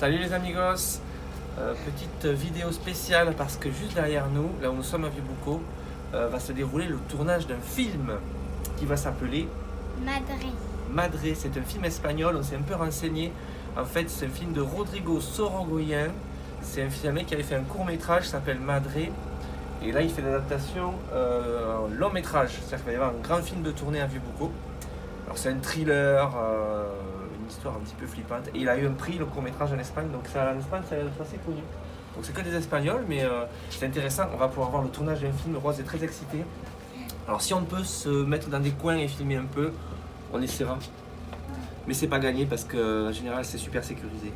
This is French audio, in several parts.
Salut les amigos, petite vidéo spéciale parce que juste derrière nous, là où nous sommes à Vibucco, va se dérouler le tournage d'un film qui va s'appeler Madré. Madré. C'est un film espagnol, on s'est un peu renseigné. En fait, c'est un film de Rodrigo Sorogoyen. C'est un mec qui avait fait un court métrage qui s'appelle Madré. Et là, il fait l'adaptation en long métrage. C'est-à-dire qu'il va y avoir un grand film de tournée à Vibucco. Alors, c'est un thriller, une histoire un petit peu flippante. Et il a eu un prix, le court métrage en Espagne. Donc, ça, en Espagne, c'est assez connu. Donc, c'est que des Espagnols, mais c'est intéressant. On va pouvoir voir le tournage d'un film. Rose est très excitée. Alors, si on peut se mettre dans des coins et filmer un peu, on essaiera. Mais c'est pas gagné parce que en général, c'est super sécurisé.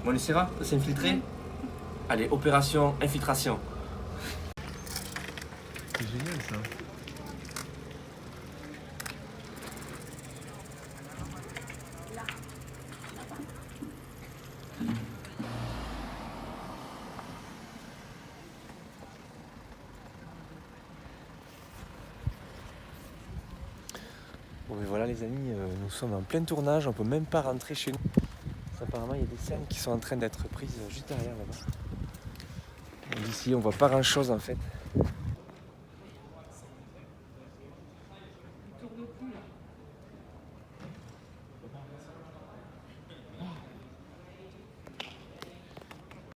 Bon, on essaiera de s'infiltrer. Allez, opération infiltration. C'est génial ça. Bon mais voilà les amis, nous sommes en plein tournage, on peut même pas rentrer chez nous. Apparemment il y a des scènes qui sont en train d'être prises juste derrière là-bas. D'ici on voit pas grand chose en fait.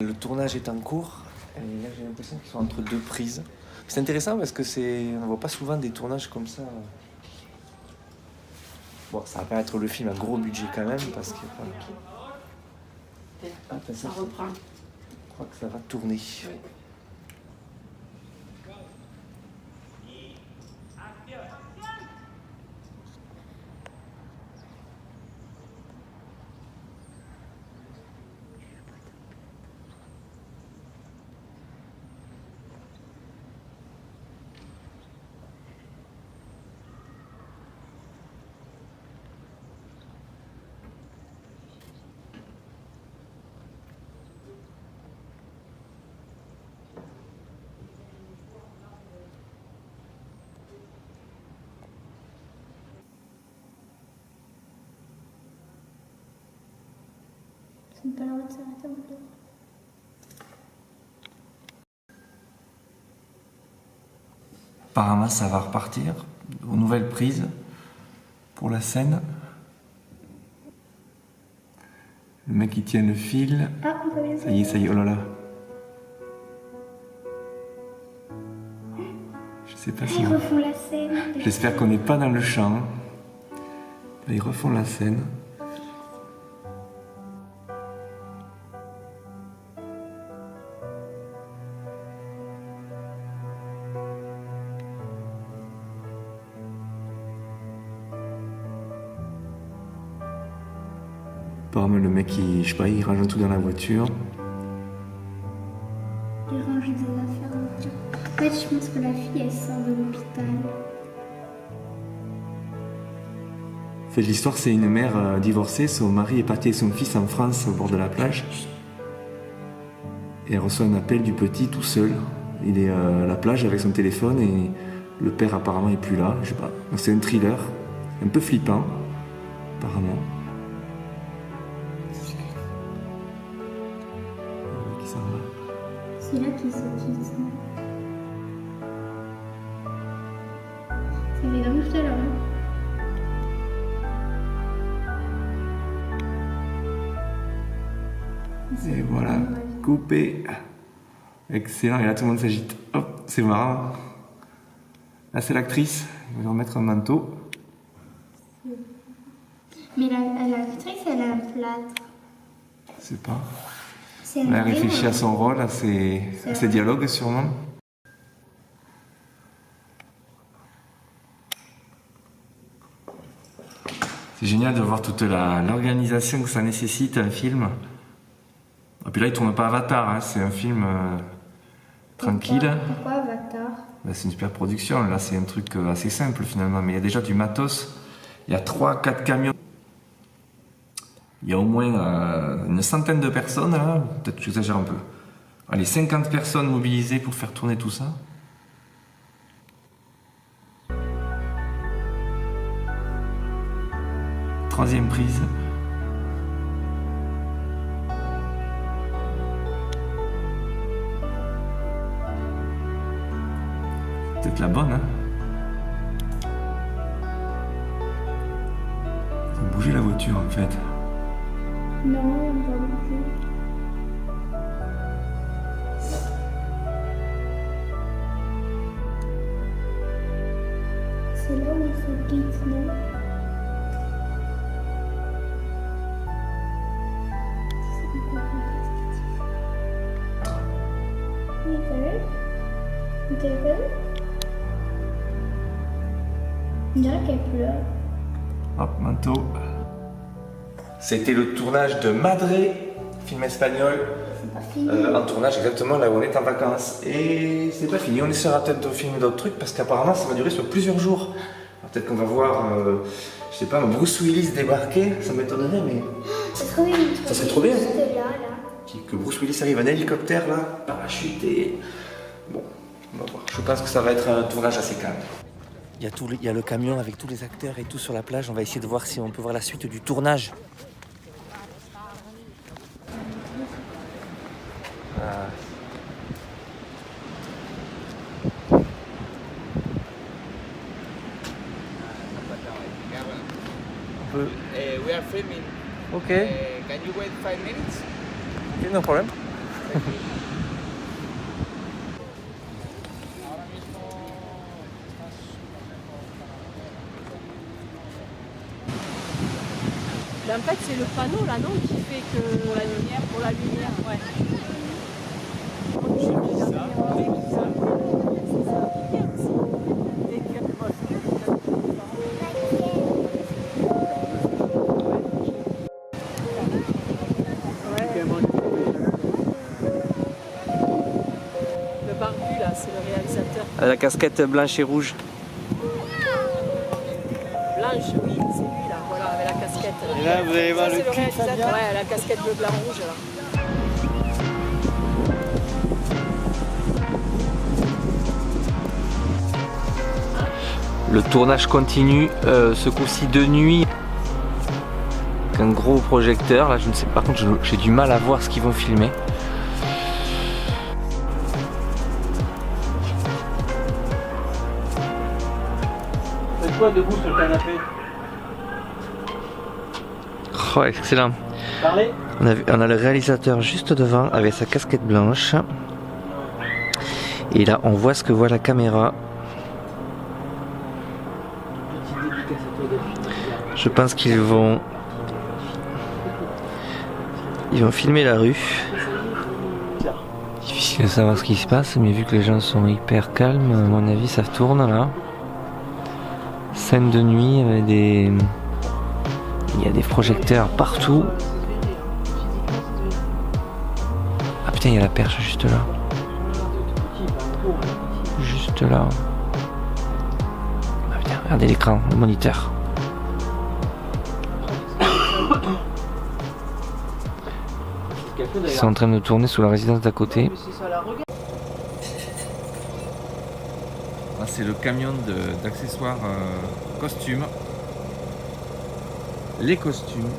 Le tournage est en cours et là j'ai l'impression qu'ils sont entre deux prises. C'est intéressant parce que on voit pas souvent des tournages comme ça. Bon, ça va pas être le film à gros budget quand même parce que Ça reprend. Je crois que ça va tourner. Oui. Ça me pas le droit de s'arrêter au bout de... Apparemment, ça va repartir aux nouvelles prises pour la scène. Le mec il tient le fil. Ah, on peut bien Ça y est, oh là là. Je sais pas si. Ils refont la scène. J'espère qu'on n'est pas dans le champ. Là, ils refont la scène. Apparemment, le mec, je sais pas, il range tout dans la voiture. Ils rangent des affaires dans la voiture. En fait, je pense que la fille, elle sort de l'hôpital. En fait, l'histoire, c'est une mère divorcée. Son mari est parti avec son fils en France au bord de la plage. Et elle reçoit un appel du petit tout seul. Il est à la plage avec son téléphone et le père apparemment est plus là. Je sais pas. Donc, c'est un thriller, un peu flippant, apparemment. Qui s'en va. C'est là qu'ils se quittent. Ça fait grand tout à l'heure. Et voilà, coupé. Excellent, et là tout le monde s'agite. Hop, c'est marrant. Là c'est l'actrice, il va remettre un manteau. Mais l'actrice, elle a un plâtre. Je sais pas. C'est Elle a vrai, réfléchi hein. à son rôle, à ses dialogues sûrement. C'est génial de voir toute l'organisation que ça nécessite, un film. Et puis là, il tourne pas Avatar, hein, c'est un film tranquille. Pourquoi Avatar? Ben, c'est une super production, là c'est un truc assez simple finalement, mais il y a déjà du matos. Il y a 3-4 camions. Il y a au moins une centaine de personnes là, peut-être que j'exagère un peu. Allez, 50 personnes mobilisées pour faire tourner tout ça. Troisième prise. peut-être la bonne, hein. Ils ont bougé la voiture en fait. Non, on va bouger. C'est là où il se quitte, non? C'est quoi Nickel. Nickel. On dirait qu'elle pleure. Hop, manteau. C'était le tournage de Madre, film espagnol. C'est pas fini. En tournage exactement là où on est en vacances. Et c'est pas fini, on essaiera peut-être de filmer d'autres trucs parce qu'apparemment ça va durer sur plusieurs jours. Alors, peut-être qu'on va voir, je sais pas, Bruce Willis débarquer, ça m'étonnerait mais... Ça serait bien. Ça serait trop bien. Juste là. Que Bruce Willis arrive en hélicoptère là, parachute et... Bon, on va voir. Je pense que ça va être un tournage assez calme. Il y a le camion avec tous les acteurs et tout sur la plage. On va essayer de voir si on peut voir la suite du tournage. We are filming. Ok, Can you wait 5 minutes? okay, no problem. En fait, c'est le panneau là, non, qui fait que pour la lumière, ouais. Le barbu là, c'est le réalisateur. La casquette blanche et rouge. Blanche, oui, c'est lui là, voilà, avec la casquette. Là. Et là, vous allez voir Ça, le c'est cul, réalisateur, Fabien. ouais, la casquette bleu, blanc, rouge là. Le tournage continue, ce coup-ci de nuit. Avec un gros projecteur, là je ne sais pas, par contre j'ai du mal à voir ce qu'ils vont filmer. Faites-toi debout sur le canapé. Oh, excellent. Parlez. On a le réalisateur juste devant avec sa casquette blanche. Et là on voit ce que voit la caméra. Je pense qu'ils vont filmer la rue. Difficile de savoir ce qui se passe, mais vu que les gens sont hyper calmes, à mon avis ça tourne là. Scène de nuit avec il y a des projecteurs partout. Ah putain, il y a la perche juste là. Juste là. Ah putain, regardez l'écran, le moniteur. Ils sont en train de tourner sous la résidence d'à côté. C'est le camion d'accessoires costumes. Les costumes.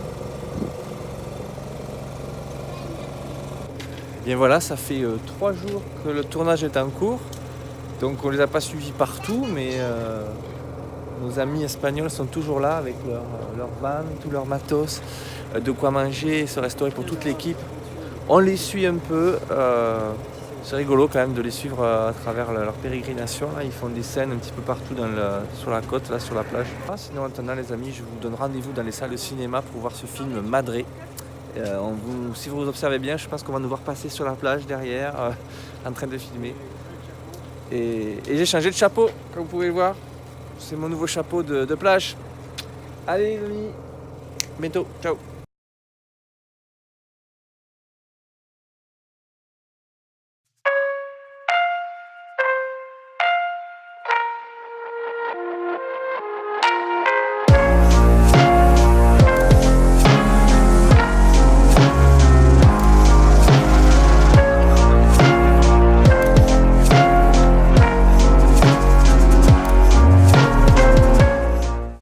Bien voilà, ça fait 3 jours que le tournage est en cours. Donc on les a pas suivis partout, mais nos amis espagnols sont toujours là avec leur van, tout leur matos, de quoi manger et se restaurer pour toute l'équipe. On les suit un peu. C'est rigolo quand même de les suivre à travers leur pérégrination. Là, ils font des scènes un petit peu partout sur la côte, là, sur la plage. Sinon, en attendant, les amis, je vous donne rendez-vous dans les salles de cinéma pour voir ce film Madre. Si vous observez bien, je pense qu'on va nous voir passer sur la plage derrière, en train de filmer. Et j'ai changé de chapeau, comme vous pouvez le voir. C'est mon nouveau chapeau de plage. Allez les amis, bientôt, ciao.